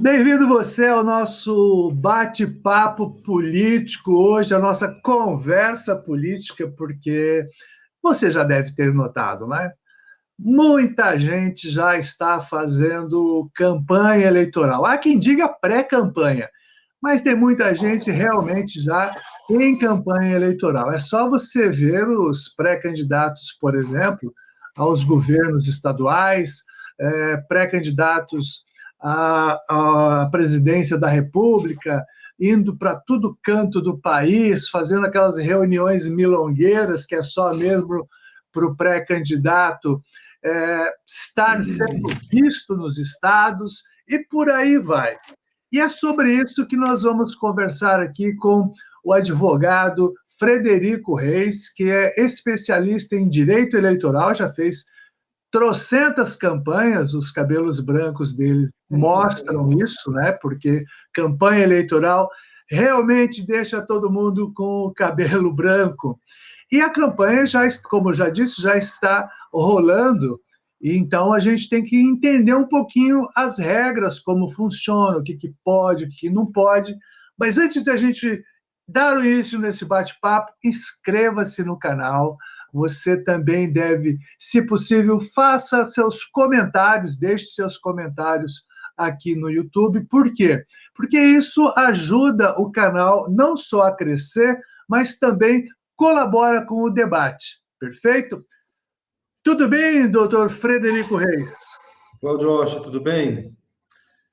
Bem-vindo você ao nosso bate-papo político hoje, a nossa conversa política, porque você já deve ter notado, né? Muita gente já está fazendo campanha eleitoral. Há quem diga pré-campanha, mas tem muita gente realmente já em campanha eleitoral. É só você ver os pré-candidatos, por exemplo, aos governos estaduais, pré-candidatos à presidência da República, indo para todo canto do país, fazendo aquelas reuniões milongueiras, que é só mesmo para o pré-candidato estar sendo visto nos estados, e por aí vai. E é sobre isso que nós vamos conversar aqui com o advogado Frederico Reis, que é especialista em direito eleitoral, já fez trocentas campanhas, os cabelos brancos dele mostram isso, né? Porque campanha eleitoral realmente deixa todo mundo com o cabelo branco. E a campanha já, como eu já disse, já está rolando. E então a gente tem que entender um pouquinho as regras, como funciona, o que pode, o que não pode. Mas antes da gente dar o início nesse bate-papo, inscreva-se no canal. Você também deve, se possível, faça seus comentários, deixe seus comentários aqui no YouTube. Por quê? Porque isso ajuda o canal não só a crescer, mas também colabora com o debate. Perfeito? Tudo bem, doutor Frederico Reis? Cláudio Rocha, tudo bem?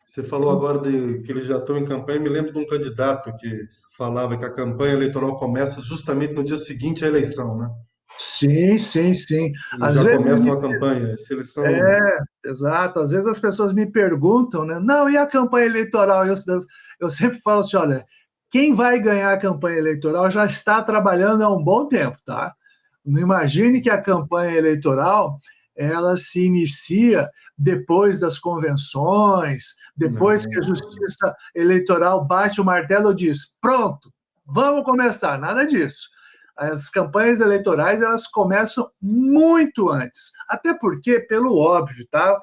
Você falou agora de que eles já estão em campanha. Me lembro de um candidato que falava que a campanha eleitoral começa justamente no dia seguinte à eleição, né? Sim, sim, sim. Eles Às já vezes, começam a campanha. Se eles são. exato. Às vezes as pessoas me perguntam, né? Não, e a campanha eleitoral? Eu sempre falo assim, olha, quem vai ganhar a campanha eleitoral já está trabalhando há um bom tempo, tá? Não imagine que a campanha eleitoral ela se inicia depois das convenções, depois que a Não, Justiça Eleitoral bate o martelo e diz, pronto, vamos começar. Nada disso. As campanhas eleitorais elas começam muito antes, até porque, pelo óbvio, tá?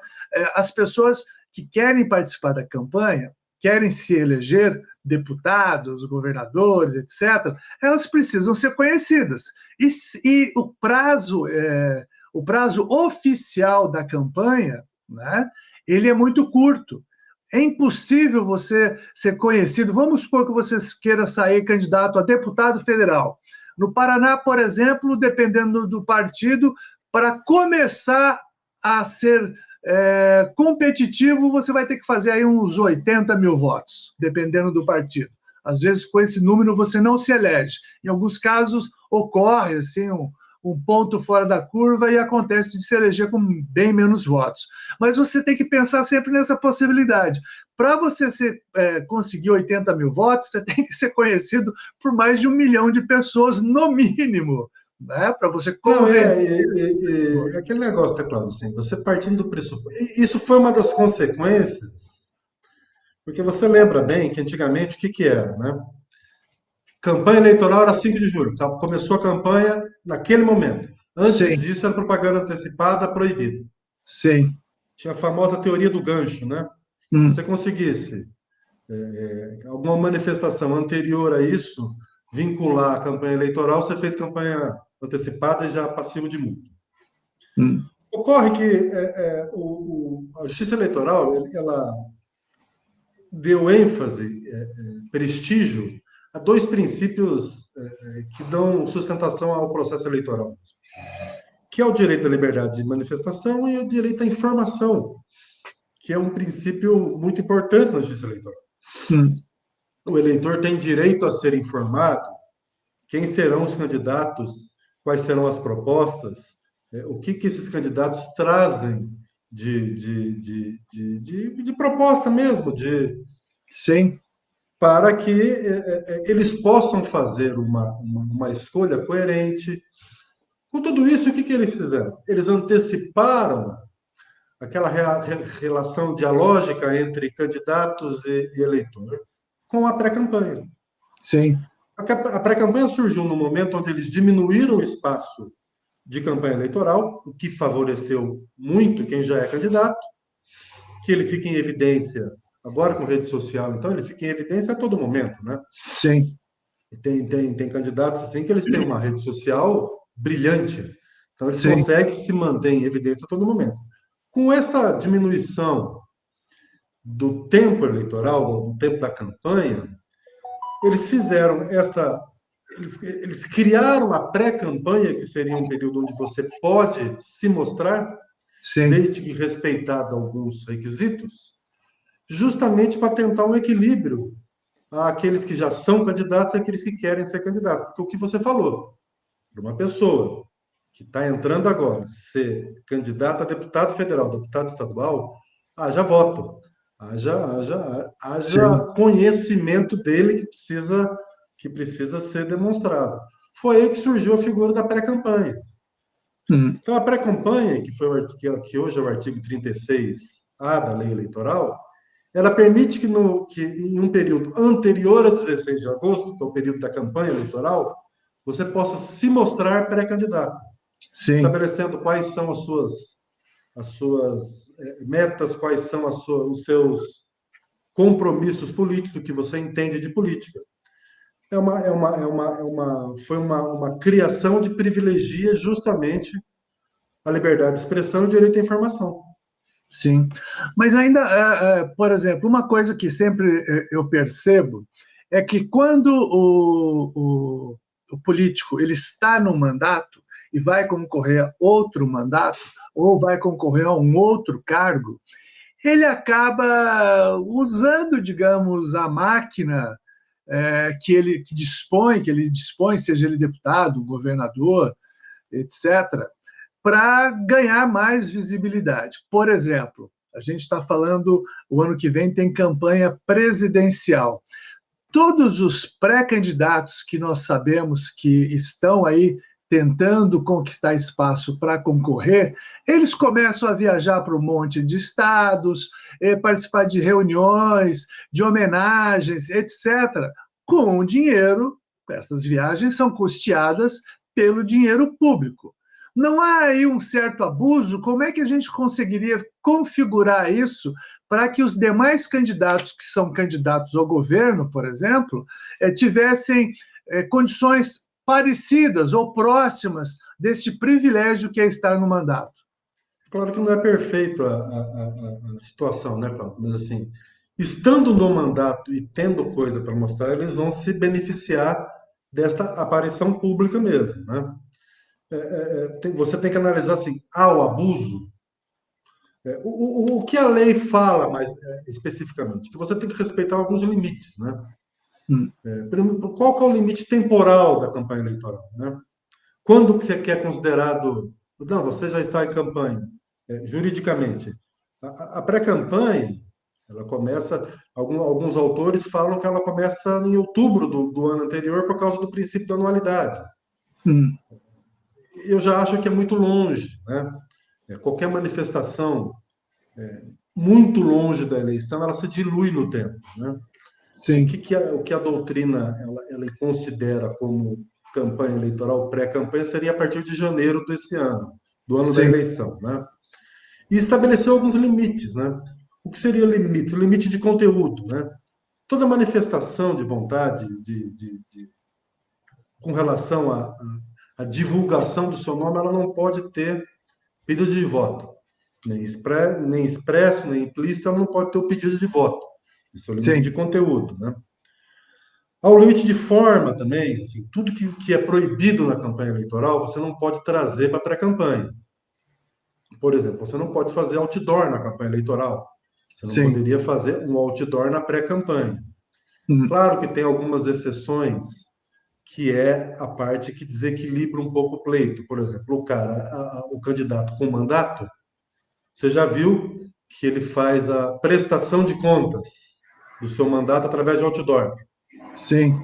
As pessoas que querem participar da campanha, querem se eleger deputados, governadores, etc., elas precisam ser conhecidas. E o prazo oficial da campanha, né, ele é muito curto. É impossível você ser conhecido. Vamos supor que você queira sair candidato a deputado federal. No Paraná, por exemplo, dependendo do partido, para começar a ser competitivo, você vai ter que fazer aí uns 80 mil votos, dependendo do partido. Às vezes, com esse número, você não se elege. Em alguns casos, ocorre assim, um ponto fora da curva e acontece de se eleger com bem menos votos. Mas você tem que pensar sempre nessa possibilidade. Para você conseguir 80 mil votos, você tem que ser conhecido por mais de 1 milhão de pessoas, no mínimo, né? Para você não convencer. é aquele negócio, tá, Cláudio? Assim, você partindo do pressuposto. Isso foi uma das consequências, porque você lembra bem que antigamente o que que era, né? Campanha eleitoral era 5 de julho, tá? Começou a campanha naquele momento. Antes Sim, disso, era propaganda antecipada proibida. sim. Tinha a famosa teoria do gancho, né? Se você conseguisse alguma manifestação anterior a isso, vincular a campanha eleitoral, você fez campanha antecipada e já passivo de multa. Hum. Ocorre que a Justiça Eleitoral ela deu ênfase, prestígio a dois princípios que dão sustentação ao processo eleitoral, que é o direito à liberdade de manifestação e o direito à informação, que é um princípio muito importante na justiça eleitoral. Hum. O eleitor tem direito a ser informado quem serão os candidatos, quais serão as propostas, o que que esses candidatos trazem de proposta mesmo, Sim, para que eles possam fazer uma escolha coerente. Com tudo isso, o que que eles fizeram? Eles anteciparam aquela relação dialógica entre candidatos e eleitor com a pré-campanha. sim, A pré-campanha surgiu no momento onde eles diminuíram o espaço de campanha eleitoral, o que favoreceu muito quem já é candidato, que ele fique em evidência Agora com rede social, então, ele fica em evidência a todo momento, né? Sim, Tem candidatos assim que eles têm uma rede social brilhante. Então, eles sim, conseguem se manter em evidência a todo momento. Com essa diminuição do tempo eleitoral, do tempo da campanha, eles fizeram esta. Eles criaram a pré-campanha, que seria um período onde você pode se mostrar, sim, desde que respeitado alguns requisitos, justamente para tentar um equilíbrio àqueles que já são candidatos e àqueles que querem ser candidatos. Porque o que você falou, para uma pessoa que está entrando agora, ser candidata a deputado federal, deputado estadual, haja voto, haja sim. conhecimento dele que precisa ser demonstrado. Foi aí que surgiu a figura da pré-campanha. Hum, Então, a pré-campanha, que foi que hoje é o artigo 36A da lei eleitoral, ela permite que em um período anterior a 16 de agosto, que é o período da campanha eleitoral, você possa se mostrar pré-candidato, sim, estabelecendo quais são as suas metas, quais são os seus compromissos políticos, o que você entende de política. Foi uma criação de privilegia justamente a liberdade de expressão e o direito à informação. sim. Mas ainda, por exemplo, uma coisa que sempre eu percebo é que quando o político ele está no mandato e vai concorrer a outro mandato ou vai concorrer a um outro cargo, ele acaba usando, digamos, a máquina que ele dispõe, seja ele deputado, governador, etc., para ganhar mais visibilidade. Por exemplo, a gente está falando, o ano que vem tem campanha presidencial. Todos os pré-candidatos que nós sabemos que estão aí tentando conquistar espaço para concorrer, eles começam a viajar para um monte de estados, participar de reuniões, de homenagens, etc., com dinheiro. Essas viagens são custeadas pelo dinheiro público. Não há aí um certo abuso? Como é que a gente conseguiria configurar isso para que os demais candidatos que são candidatos ao governo, por exemplo, tivessem condições parecidas ou próximas deste privilégio que é estar no mandato? Claro que não é perfeito a situação, né, Paulo? Mas assim, estando no mandato e tendo coisa para mostrar, eles vão se beneficiar desta aparição pública mesmo, né? Você tem que analisar assim, há o abuso? O que a lei fala mais especificamente? Que você tem que respeitar alguns limites, né? Hum, Qual que é o limite temporal da campanha eleitoral, né? Quando que você quer considerado... Não, você já está em campanha, juridicamente. A pré-campanha, ela começa... Alguns autores falam que ela começa em outubro do ano anterior por causa do princípio da anualidade. hum, Eu já acho que é muito longe, né? Qualquer manifestação muito longe da eleição, ela se dilui no tempo, né? sim, O que a doutrina ela considera como campanha eleitoral, pré-campanha, seria a partir de janeiro desse ano, do ano da sim, eleição, né? E estabeleceu alguns limites, né? O que seria o limite? O limite de conteúdo, né? Toda manifestação de vontade com relação à divulgação do seu nome, ela não pode ter pedido de voto. Nem expresso, nem implícito, ela não pode ter o pedido de voto. Isso é o limite de sim, conteúdo, né? Há o limite de forma também, assim, tudo que é proibido na campanha eleitoral, você não pode trazer para a pré-campanha. Por exemplo, você não pode fazer outdoor na campanha eleitoral. Você não sim, poderia fazer um outdoor na pré-campanha. hum, Claro que tem algumas exceções, que é a parte que desequilibra um pouco o pleito. Por exemplo, o candidato com mandato, você já viu que ele faz a prestação de contas do seu mandato através de outdoor. sim,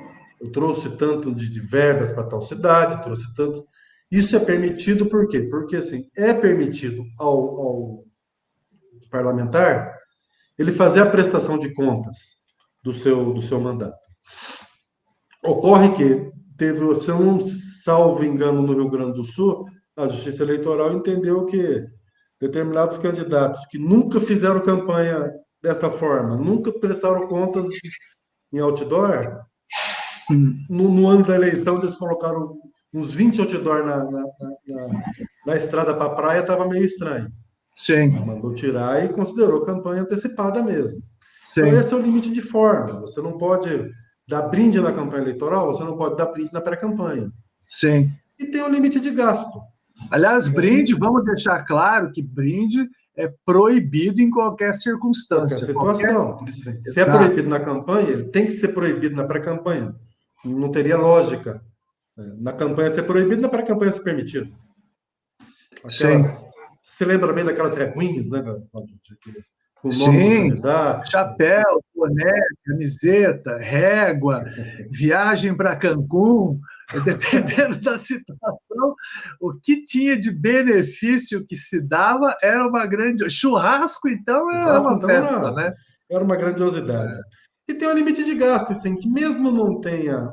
Eu trouxe tanto de verbas para tal cidade, trouxe tanto. Isso é permitido por quê? Porque assim, é permitido ao parlamentar ele fazer a prestação de contas do seu mandato. Ocorre que teve, se eu não salvo engano, no Rio Grande do Sul, a Justiça Eleitoral entendeu que determinados candidatos que nunca fizeram campanha desta forma, nunca prestaram contas em outdoor. Hum. No ano da eleição, eles colocaram uns 20 outdoor na estrada para a praia, estava meio estranho. Sim, Mandou tirar e considerou campanha antecipada mesmo. Então, sim, esse é o limite de forma. Você não pode dar brinde na campanha eleitoral, você não pode dar brinde na pré-campanha. sim. E tem o limite de gasto. Aliás, Né? brinde, vamos deixar claro que brinde é proibido em qualquer Qualquer circunstância. Qualquer... situação. Por isso, assim, se é Exato. proibido na campanha, ele tem que ser proibido na pré-campanha. Não teria lógica. Na campanha ser proibido, na pré-campanha ser permitido. Sim, Aquelas. Você lembra bem daquelas reguinhas, né, com o nome do sim. candidato? Chapéu, boné, camiseta, régua, viagem para Cancún, dependendo da situação, o que tinha de benefício que se dava era uma grande. Churrasco, então, era Churrasco, uma então, festa, né? era uma grandiosidade. E tem um limite de gasto, assim, que mesmo não tenha.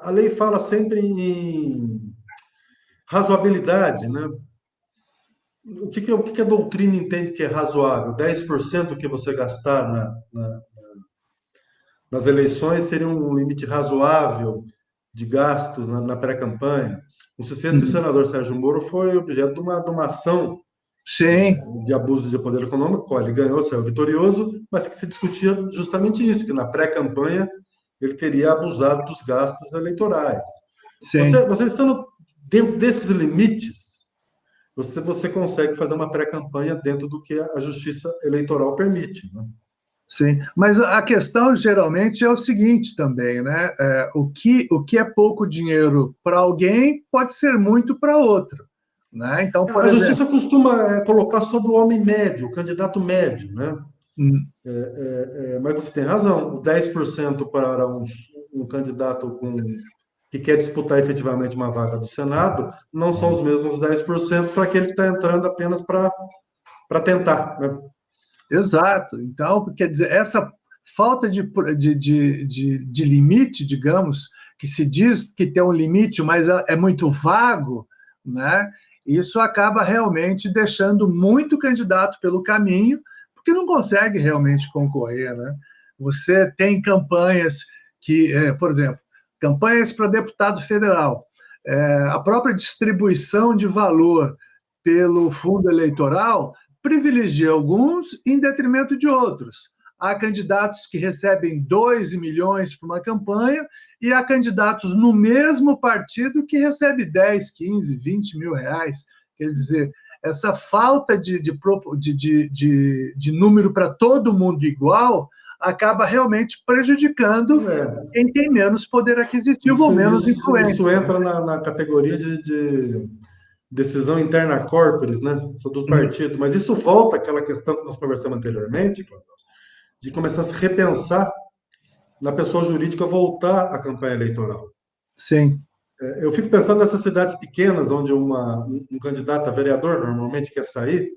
A lei fala sempre em razoabilidade, né? O que a doutrina entende que é razoável? 10% do que você gastar nas eleições seria um limite razoável de gastos na pré-campanha. Não se esqueça que o Uhum. senador Sérgio Moro foi objeto de uma ação Sim, de abuso de poder econômico, qual ele ganhou, saiu vitorioso, mas que se discutia justamente isso, que na pré-campanha ele teria abusado dos gastos eleitorais. sim. Você estando dentro desses limites, você consegue fazer uma pré-campanha dentro do que a justiça eleitoral permite. Né? Sim, mas a questão geralmente é o seguinte também, né? O que é pouco dinheiro para alguém pode ser muito para outro, né? Então, por A exemplo, justiça costuma colocar sobre o homem médio, o candidato médio, né? hum, Mas você tem razão, o 10% para um candidato que quer disputar efetivamente uma vaga do Senado não são os mesmos 10% para aquele que está entrando apenas para tentar. Né? exato. Então, quer dizer, essa falta de limite, digamos, que se diz que tem um limite, mas é muito vago, né? Isso acaba realmente deixando muito candidato pelo caminho, porque não consegue realmente concorrer, né? Você tem campanhas que, por exemplo, campanhas para deputado federal, a própria distribuição de valor pelo fundo eleitoral privilegia alguns em detrimento de outros. Há candidatos que recebem 2 milhões para uma campanha e há candidatos no mesmo partido que recebe 10, 15, 20 mil reais. Quer dizer, essa falta de número para todo mundo igual acaba realmente prejudicando É, quem tem menos poder aquisitivo ou isso, menos isso influência. entra na categoria de decisão interna corporis, né? Isso do Uhum. partido. Mas isso volta àquela questão que nós conversamos anteriormente, Cláudio, de começar a se repensar na pessoa jurídica voltar à campanha eleitoral. Sim. Eu fico pensando nessas cidades pequenas, onde um candidato a vereador normalmente quer sair,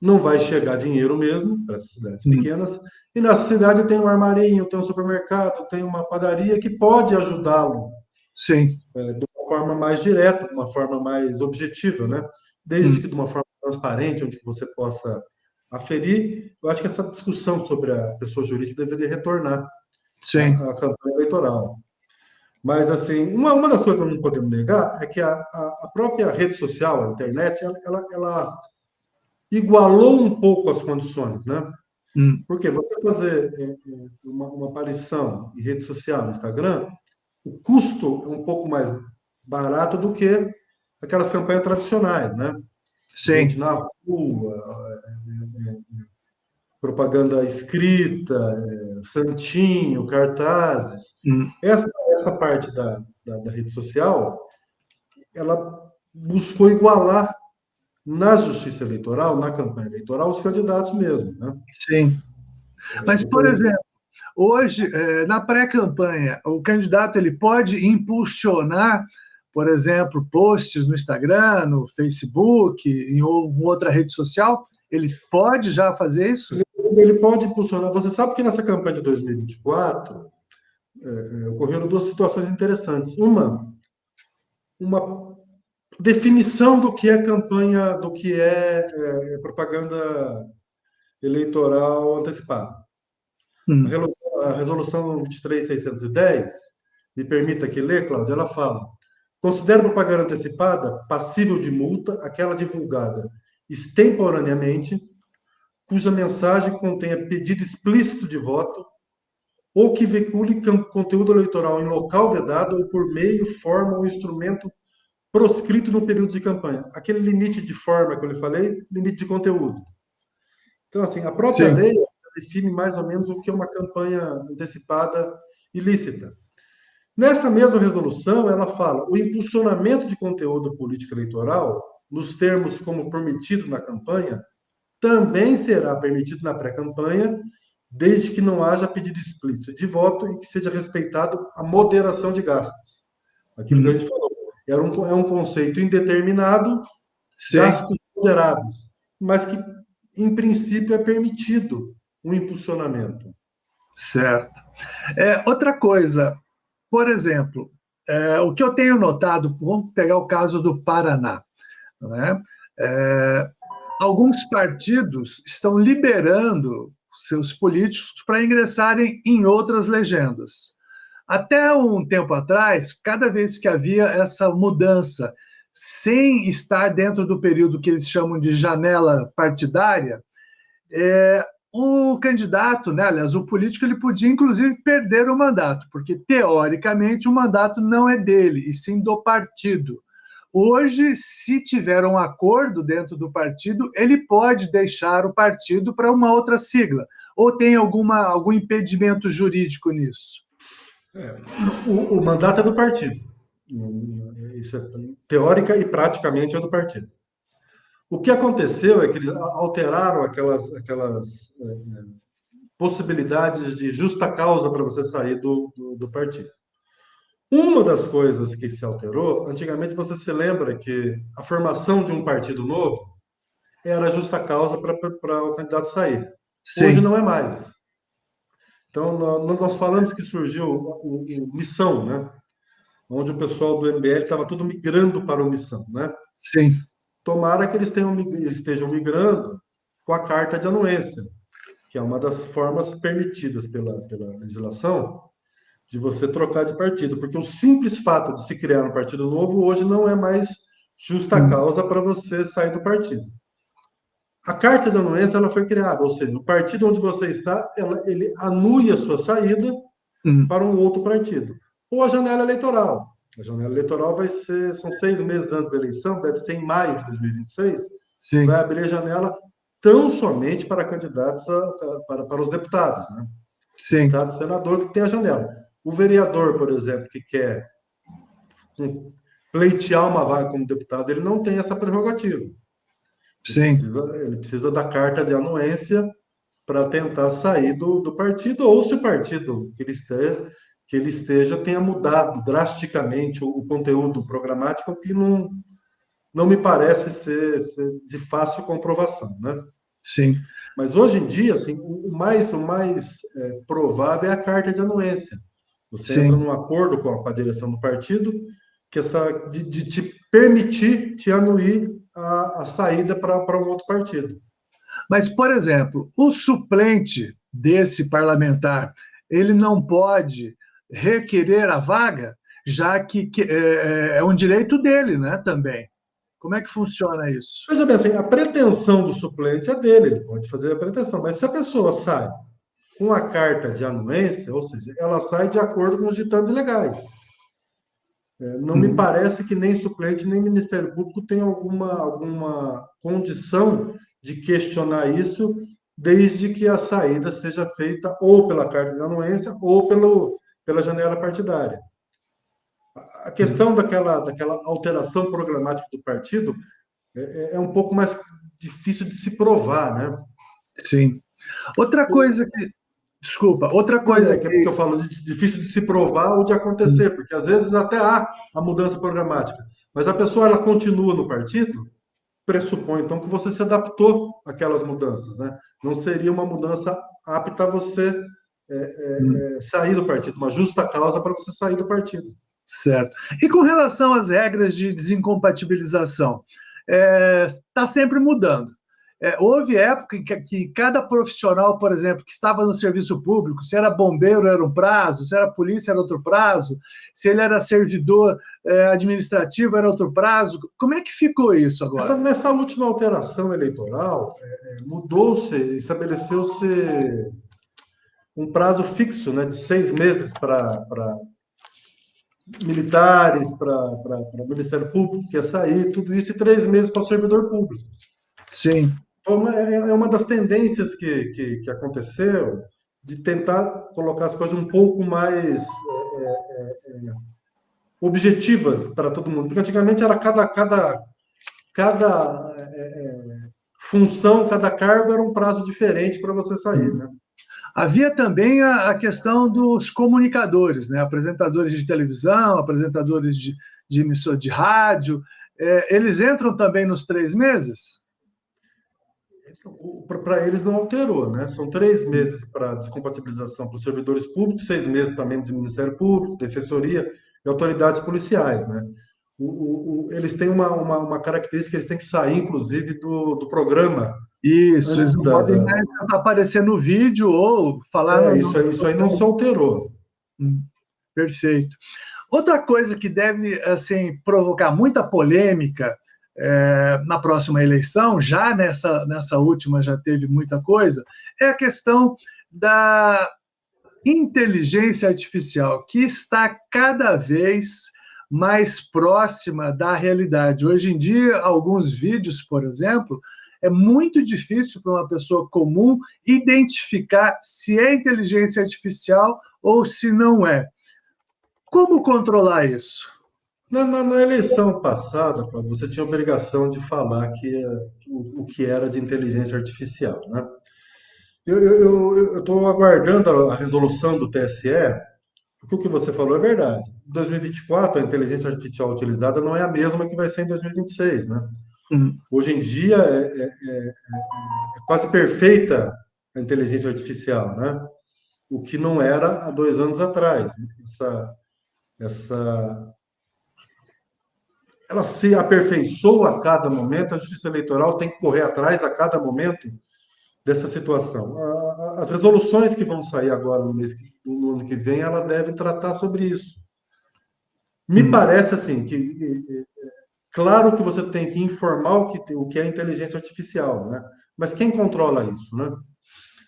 não vai chegar dinheiro mesmo para essas cidades Uhum. pequenas, e nessa cidade tem um armarinho, tem um supermercado, tem uma padaria que pode ajudá-lo Sim. de uma forma mais direta, de uma forma mais objetiva, né? Desde que Uhum. de uma forma transparente, onde que você possa aferir. Eu acho que essa discussão sobre a pessoa jurídica deveria retornar Sim. à campanha eleitoral. Mas, assim, uma das coisas que não podemos negar é que a própria rede social, a internet, ela igualou um pouco as condições, né? Uhum. Porque você fazer uma aparição em rede social, no Instagram, o custo é um pouco mais barato do que aquelas campanhas tradicionais, né? Gente Sim. na rua, propaganda escrita, santinho, cartazes. Uhum. Essa parte da rede social, ela buscou igualar na justiça eleitoral, na campanha eleitoral, os candidatos mesmo, né? Sim. Mas, por exemplo, hoje, na pré-campanha, o candidato ele pode impulsionar, por exemplo, posts no Instagram, no Facebook, em outra rede social? Ele pode já fazer isso? Ele pode impulsionar. Você sabe que nessa campanha de 2024 ocorreram duas situações interessantes. Uma definição do que é campanha, do que é propaganda eleitoral antecipada. A Hum. resolução, a resolução 23.610, me permita aqui ler, Cláudia, ela fala: considera propaganda antecipada passível de multa aquela divulgada extemporaneamente, cuja mensagem contenha pedido explícito de voto ou que veicule conteúdo eleitoral em local vedado ou por meio, forma ou instrumento proscrito no período de campanha. Aquele limite de forma que eu lhe falei, limite de conteúdo. Então, assim, a própria Sim. lei define mais ou menos o que é uma campanha antecipada ilícita. Nessa mesma resolução, ela fala: o impulsionamento de conteúdo político eleitoral, nos termos como permitido na campanha, também será permitido na pré-campanha, desde que não haja pedido explícito de voto e que seja respeitado a moderação de gastos. Aquilo que a Uhum. gente falou. É um conceito indeterminado, Sim, gastos moderados, mas que, em princípio, é permitido um impulsionamento. certo. Outra coisa, por exemplo, o que eu tenho notado, vamos pegar o caso do Paraná, né? É, alguns partidos estão liberando seus políticos para ingressarem em outras legendas. Até um tempo atrás, cada vez que havia essa mudança, sem estar dentro do período que eles chamam de janela partidária, o candidato, né, aliás, o político, ele podia inclusive perder o mandato, porque teoricamente o mandato não é dele, e sim do partido. Hoje, se tiver um acordo dentro do partido, ele pode deixar o partido para uma outra sigla. Ou tem algum impedimento jurídico nisso? O mandato é do partido. Isso é teórica e praticamente é do partido. O que aconteceu é que eles alteraram aquelas possibilidades de justa causa para você sair do partido. Uma das coisas que se alterou, antigamente você se lembra que a formação de um partido novo era justa causa para o candidato sair. Hoje Sim, não é mais. Então, nós falamos que surgiu o Missão, né? Onde o pessoal do MBL estava tudo migrando para o Missão, né? sim, Tomara que eles estejam migrando com a carta de anuência, que é uma das formas permitidas pela legislação de você trocar de partido, porque o simples fato de se criar um partido novo hoje não é mais justa hum, causa para você sair do partido. A carta de anuência ela foi criada, ou seja, o partido onde você está, ele anui a sua saída hum, para um outro partido. Ou a janela eleitoral. A janela eleitoral vai ser, são 6 meses antes da eleição, deve ser em maio de 2026, vai sim, abrir a janela tão somente para candidatos para os deputados, né? sim, Deputados e senadores que tem a janela. O vereador, por exemplo, que quer pleitear uma vaga como deputado, ele não tem essa prerrogativa. sim, Ele precisa da carta de anuência para tentar sair do partido, ou se o partido que ele esteja tenha mudado drasticamente o conteúdo programático, que não me parece ser de fácil comprovação, né? sim, Mas hoje em dia, assim, o mais provável é a carta de anuência. Você entra sim. num acordo com a direção do partido que de te permitir te anuir a saída para um outro partido. Mas, por exemplo, o suplente desse parlamentar, ele não pode requerer a vaga, já que é um direito dele, né, também. Como é que funciona isso? Veja bem, assim, a pretensão do suplente é dele, ele pode fazer a pretensão, mas se a pessoa sai com a carta de anuência, ou seja, ela sai de acordo com os ditames legais. Não me Uhum. parece que nem suplente nem Ministério Público tem alguma condição de questionar isso, desde que a saída seja feita ou pela carta de anuência ou pela janela partidária. A questão daquela alteração programática do partido é um pouco mais difícil de se provar, né? Sim. Outra coisa que, desculpa, outra Não, coisa é que que, eu falo de difícil de se provar ou de acontecer, porque às vezes até há a mudança programática, mas a pessoa ela continua no partido, pressupõe então que você se adaptou àquelas mudanças, né? Não seria uma mudança apta a você sair do partido, uma justa causa para você sair do partido. certo. E com relação às regras de desincompatibilização, está sempre mudando. Houve época em que cada profissional, por exemplo, que estava no serviço público, se era bombeiro era um prazo, se era polícia era outro prazo, se ele era servidor administrativo era outro prazo. Como é que ficou isso agora? Nessa última alteração eleitoral, mudou-se, estabeleceu-se um prazo fixo, né, de 6 meses para militares, para o Ministério Público que ia sair, tudo isso, e 3 meses para o servidor público. Sim. Então, é uma das tendências que aconteceu de tentar colocar as coisas um pouco mais objetivas para todo mundo. Porque antigamente era cada função, cada cargo era um prazo diferente para você sair, né? Havia também a questão dos comunicadores, né? Apresentadores de televisão, apresentadores de emissora de rádio. Eles entram também nos 3 meses? Para eles não alterou, né? São 3 meses para descompatibilização para os servidores públicos, 6 meses para membros do Ministério Público, Defensoria e autoridades policiais, né? Eles têm uma característica, eles têm que sair, inclusive, do programa. Isso, eles não podem mais aparecer no vídeo ou falar... Isso aí não se alterou. Perfeito. Outra coisa que deve, assim, provocar muita polêmica na próxima eleição, já nessa última já teve muita coisa, é a questão da inteligência artificial, que está cada vez mais próxima da realidade. Hoje em dia, alguns vídeos, por exemplo, é muito difícil para uma pessoa comum identificar se é inteligência artificial ou se não é. Como controlar isso? Na eleição passada, Cláudio, você tinha a obrigação de falar o que era de inteligência artificial, né? Eu estou aguardando a resolução do TSE, porque o que você falou é verdade. Em 2024, a inteligência artificial utilizada não é a mesma que vai ser em 2026, né? Hoje em dia é quase perfeita a inteligência artificial, né? O que não era há 2 anos atrás. Ela se aperfeiçoa a cada momento, a Justiça Eleitoral tem que correr atrás a cada momento dessa situação. As resoluções que vão sair agora no ano que vem, ela deve tratar sobre isso. Me parece assim que claro que você tem que informar o que é inteligência artificial, né? Mas quem controla isso, né?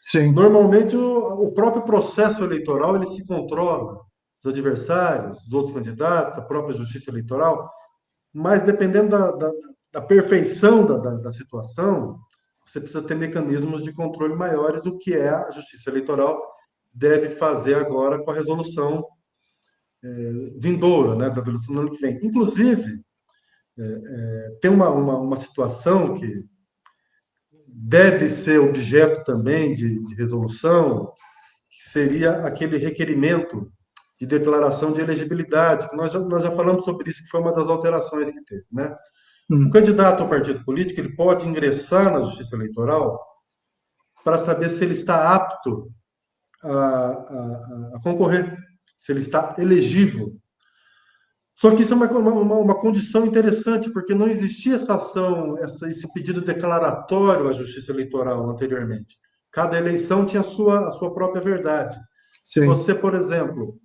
Sim. Normalmente o próprio processo eleitoral ele se controla, os adversários, os outros candidatos, a própria Justiça Eleitoral, mas dependendo da perfeição da situação, você precisa ter mecanismos de controle maiores, o que a Justiça Eleitoral deve fazer agora com a resolução vindoura, né, da resolução do ano que vem. Inclusive, tem uma situação que deve ser objeto também de resolução, que seria aquele requerimento de declaração de elegibilidade, que nós já falamos sobre isso, que foi uma das alterações que teve, né? O candidato ao partido político ele pode ingressar na Justiça Eleitoral para saber se ele está apto a concorrer, se ele está elegível. Só que isso é uma condição interessante, porque não existia essa ação, esse pedido declaratório à Justiça Eleitoral anteriormente. Cada eleição tinha a sua própria verdade. Se você, por exemplo,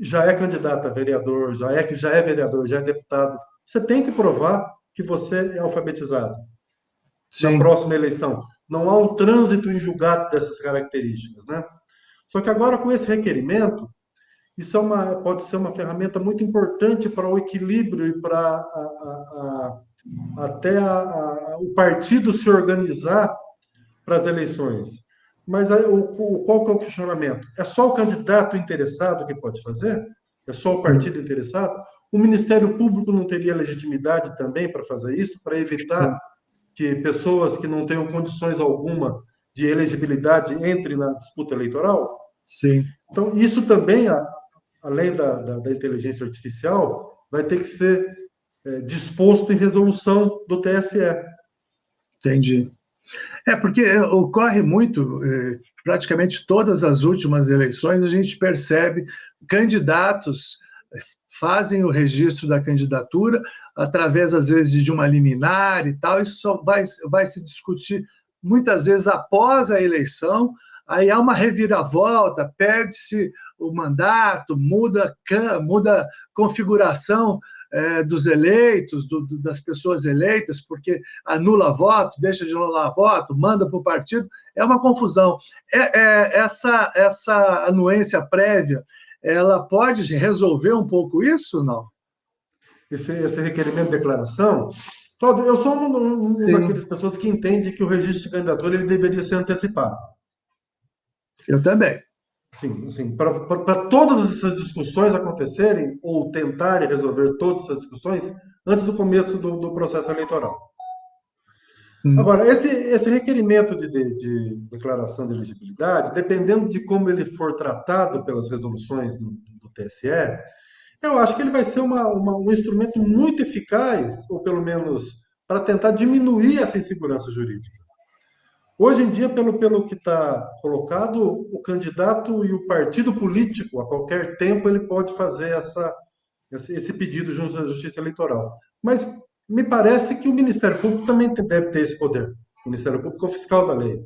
já é candidato a vereador, já é vereador, já é deputado, você tem que provar que você é alfabetizado. Sim. Na próxima eleição. Não há um trânsito em julgado dessas características, né? Só que agora, com esse requerimento, isso pode ser uma ferramenta muito importante para o equilíbrio e para até o partido se organizar para as eleições. Mas qual que é o questionamento? É só o candidato interessado que pode fazer? É só o partido interessado? O Ministério Público não teria legitimidade também para fazer isso, para evitar que pessoas que não tenham condições alguma de elegibilidade entrem na disputa eleitoral? Sim. Então, isso também, além da inteligência artificial, vai ter que ser disposto em resolução do TSE. Entendi. Porque ocorre muito, praticamente todas as últimas eleições, a gente percebe candidatos fazem o registro da candidatura, através, às vezes, de uma liminar e tal. Isso só vai se discutir muitas vezes após a eleição. Aí há uma reviravolta, perde-se o mandato, muda a configuração dos eleitos, das pessoas eleitas, porque anula voto, deixa de anular voto, manda para o partido. É uma confusão. Essa anuência prévia, ela pode resolver um pouco isso, não? Esse requerimento de declaração, Cláudio, eu sou um Sim, daquelas pessoas que entende que o registro de candidatura ele deveria ser antecipado. eu também. Sim, assim, para todas essas discussões acontecerem, ou tentarem resolver todas essas discussões, antes do começo do processo eleitoral. Hum, Agora, esse requerimento de declaração de elegibilidade, dependendo de como ele for tratado pelas resoluções do TSE, eu acho que ele vai ser um instrumento muito eficaz, ou pelo menos para tentar diminuir essa insegurança jurídica. Hoje em dia, pelo que está colocado, o candidato e o partido político, a qualquer tempo, ele pode fazer esse pedido junto à Justiça Eleitoral. Mas me parece que o Ministério Público também deve ter esse poder. O Ministério Público é o fiscal da lei.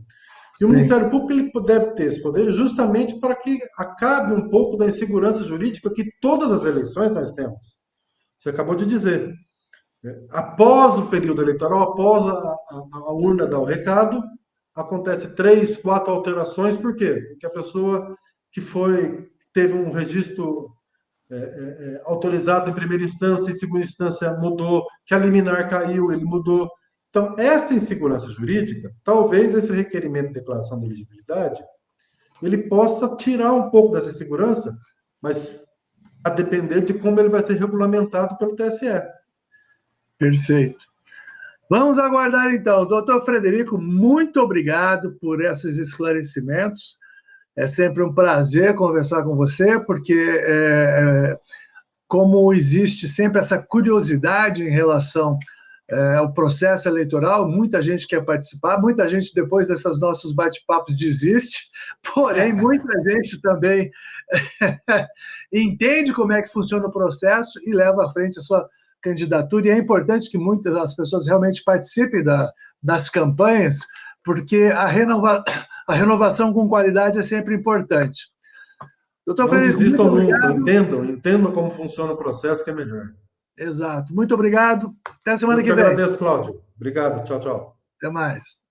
E o sim, Ministério Público ele deve ter esse poder justamente para que acabe um pouco da insegurança jurídica que todas as eleições nós temos. Você acabou de dizer. Após o período eleitoral, após a urna dar o recado, acontece 3, 4 alterações. Por quê? Porque a pessoa que teve um registro autorizado em primeira instância, em segunda instância mudou, que a liminar caiu, ele mudou. Então, esta insegurança jurídica, talvez esse requerimento de declaração de elegibilidade, ele possa tirar um pouco dessa insegurança, mas a depender de como ele vai ser regulamentado pelo TSE. perfeito. Vamos aguardar, então. Doutor Frederico, muito obrigado por esses esclarecimentos. É sempre um prazer conversar com você, porque como existe sempre essa curiosidade em relação ao processo eleitoral, muita gente quer participar, muita gente, depois desses nossos bate-papos, desiste, porém, muita gente também entende como é que funciona o processo e leva à frente a sua candidatura, e é importante que muitas das pessoas realmente participem das campanhas, porque a renovação com qualidade é sempre importante. Doutor Não Frederico, muito desistam nunca, obrigado. entendam como funciona o processo, que é melhor. Exato. Muito obrigado. Até semana Eu que te vem. agradeço, Cláudio. Obrigado, tchau, tchau. Até mais.